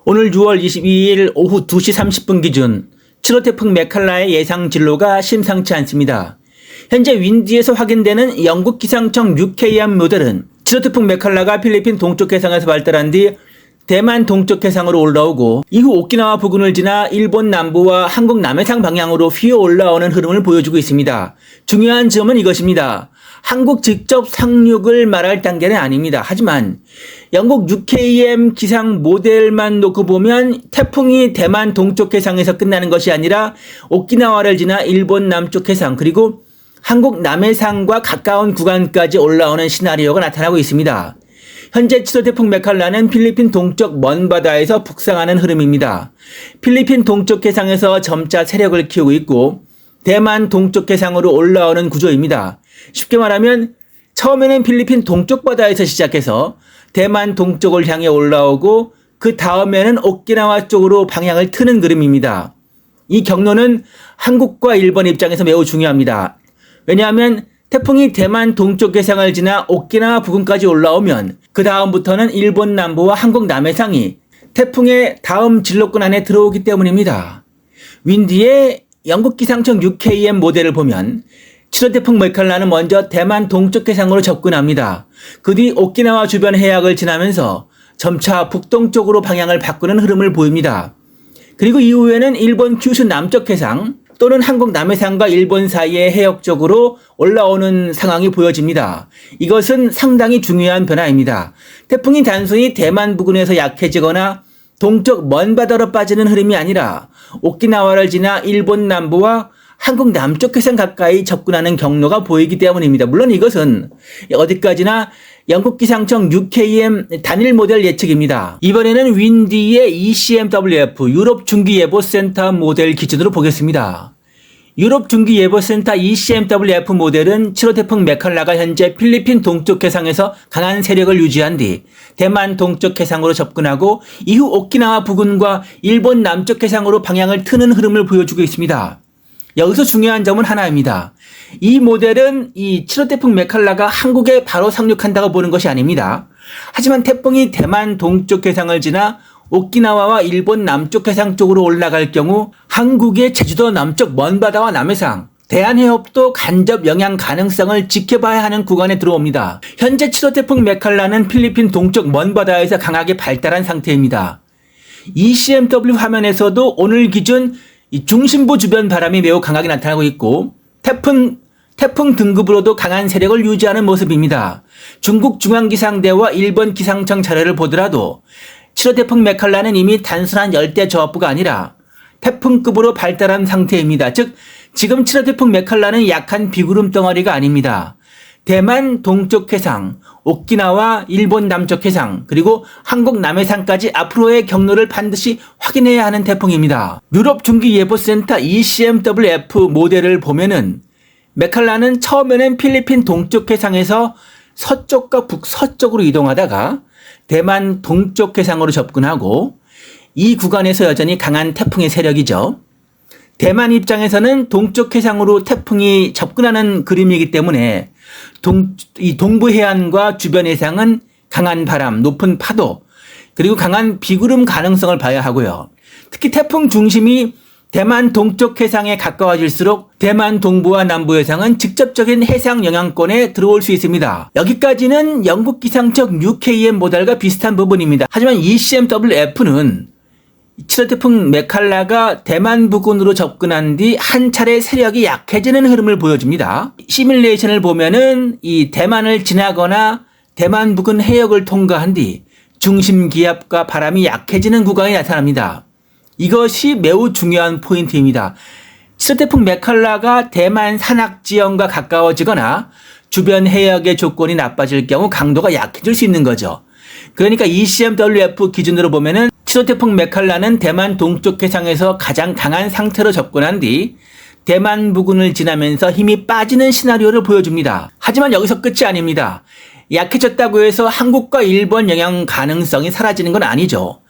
오늘 6월 22일 오후 2시 30분 기준 7호 태풍 메칼라의 예상 진로가 심상치 않습니다. 현재 윈디에서 확인되는 영국 기상청 UKM 모델은 7호 태풍 메칼라가 필리핀 동쪽 해상에서 발달한 뒤 대만 동쪽 해상으로 올라오고 이후 오키나와 부근을 지나 일본 남부와 한국 남해상 방향으로 휘어 올라오는 흐름을 보여주고 있습니다. 중요한 점은 이것입니다. 한국 직접 상륙을 말할 단계는 아닙니다. 하지만 영국 UKM 기상 모델만 놓고 보면 태풍이 대만 동쪽 해상에서 끝나는 것이 아니라 오키나와를 지나 일본 남쪽 해상 그리고 한국 남해상과 가까운 구간까지 올라오는 시나리오가 나타나고 있습니다. 현재 7호 태풍 메칼라는 필리핀 동쪽 먼바다에서 북상하는 흐름입니다. 필리핀 동쪽 해상에서 점차 세력을 키우고 있고 대만 동쪽 해상으로 올라오는 구조입니다. 쉽게 말하면 처음에는 필리핀 동쪽 바다에서 시작해서 대만 동쪽을 향해 올라오고 그 다음에는 오키나와 쪽으로 방향을 트는 그림입니다. 이 경로는 한국과 일본 입장에서 매우 중요합니다. 왜냐하면 태풍이 대만 동쪽 해상을 지나 오키나와 부근까지 올라오면 그 다음부터는 일본 남부와 한국 남해상이 태풍의 다음 진로권 안에 들어오기 때문입니다. 윈디의 영국 기상청 UKM 모델을 보면 7호 태풍 메칼라는 먼저 대만 동쪽 해상으로 접근합니다. 그 뒤 오키나와 주변 해역을 지나면서 점차 북동쪽으로 방향을 바꾸는 흐름을 보입니다. 그리고 이후에는 일본 큐슈 남쪽 해상 또는 한국 남해상과 일본 사이의 해역 쪽으로 올라오는 상황이 보여집니다. 이것은 상당히 중요한 변화입니다. 태풍이 단순히 대만 부근에서 약해지거나 동쪽 먼 바다로 빠지는 흐름이 아니라 오키나와를 지나 일본 남부와 한국 남쪽 해상 가까이 접근하는 경로가 보이기 때문입니다. 물론 이것은 어디까지나 영국 기상청 UKM 단일 모델 예측입니다. 이번에는 윈디의 ECMWF 유럽 중기예보센터 모델 기준으로 보겠습니다. 유럽 중기예보센터 ECMWF 모델은 7호 태풍 메칼라가 현재 필리핀 동쪽 해상에서 강한 세력을 유지한 뒤 대만 동쪽 해상으로 접근하고 이후 오키나와 부근과 일본 남쪽 해상으로 방향을 트는 흐름을 보여주고 있습니다. 여기서 중요한 점은 하나입니다. 이 모델은 이 7호 태풍 메칼라가 한국에 바로 상륙한다고 보는 것이 아닙니다. 하지만 태풍이 대만 동쪽 해상을 지나 오키나와와 일본 남쪽 해상 쪽으로 올라갈 경우 한국의 제주도 남쪽 먼바다와 남해상, 대한해협도 간접 영향 가능성을 지켜봐야 하는 구간에 들어옵니다. 현재 7호 태풍 메칼라는 필리핀 동쪽 먼바다에서 강하게 발달한 상태입니다. ECMW 화면에서도 오늘 기준 이 중심부 주변 바람이 매우 강하게 나타나고 있고 태풍 등급으로도 강한 세력을 유지하는 모습입니다. 중국 중앙기상대와 일본 기상청 자료를 보더라도 7호 태풍 메칼라는 이미 단순한 열대 저압부가 아니라 태풍급으로 발달한 상태입니다. 즉 지금 7호 태풍 메칼라는 약한 비구름 덩어리가 아닙니다. 대만 동쪽 해상, 오키나와 일본 남쪽 해상, 그리고 한국 남해상까지 앞으로의 경로를 반드시 확인해야 하는 태풍입니다. 유럽 중기예보센터 ECMWF 모델을 보면은 메칼라는 처음에는 필리핀 동쪽 해상에서 서쪽과 북서쪽으로 이동하다가 대만 동쪽 해상으로 접근하고 이 구간에서 여전히 강한 태풍의 세력이죠. 대만 입장에서는 동쪽 해상으로 태풍이 접근하는 그림이기 때문에 동부 해안과 주변 해상은 강한 바람, 높은 파도, 그리고 강한 비구름 가능성을 봐야 하고요. 특히 태풍 중심이 대만 동쪽 해상에 가까워질수록 대만 동부와 남부 해상은 직접적인 해상 영향권에 들어올 수 있습니다. 여기까지는 영국 기상청 UKM 모델과 비슷한 부분입니다. 하지만 ECMWF는 7호 태풍 메칼라가 대만 부근으로 접근한 뒤 한 차례 세력이 약해지는 흐름을 보여줍니다. 시뮬레이션을 보면은 이 대만을 지나거나 대만 부근 해역을 통과한 뒤 중심 기압과 바람이 약해지는 구간이 나타납니다. 이것이 매우 중요한 포인트입니다. 7호 태풍 메칼라가 대만 산악 지형과 가까워지거나 주변 해역의 조건이 나빠질 경우 강도가 약해질 수 있는 거죠. 그러니까 ECMWF 기준으로 보면은 7호 태풍 메칼라는 대만 동쪽 해상에서 가장 강한 상태로 접근한 뒤 대만 부근을 지나면서 힘이 빠지는 시나리오를 보여줍니다. 하지만 여기서 끝이 아닙니다. 약해졌다고 해서 한국과 일본 영향 가능성이 사라지는 건 아니죠.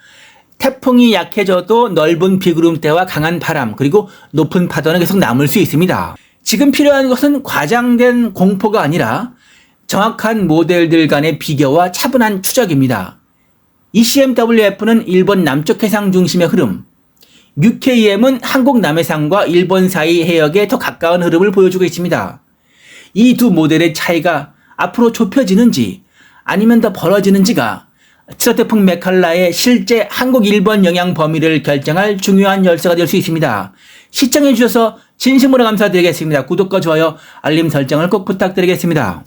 태풍이 약해져도 넓은 비구름대와 강한 바람 그리고 높은 파도는 계속 남을 수 있습니다. 지금 필요한 것은 과장된 공포가 아니라 정확한 모델들 간의 비교와 차분한 추적입니다. ECMWF는 일본 남쪽 해상 중심의 흐름, UKM은 한국 남해상과 일본 사이 해역에 더 가까운 흐름을 보여주고 있습니다. 이 두 모델의 차이가 앞으로 좁혀지는지 아니면 더 벌어지는지가 치로 태풍 메칼라의 실제 한국-일본 영향 범위를 결정할 중요한 열쇠가 될 수 있습니다. 시청해주셔서 진심으로 감사드리겠습니다. 구독과 좋아요, 알림 설정을 꼭 부탁드리겠습니다.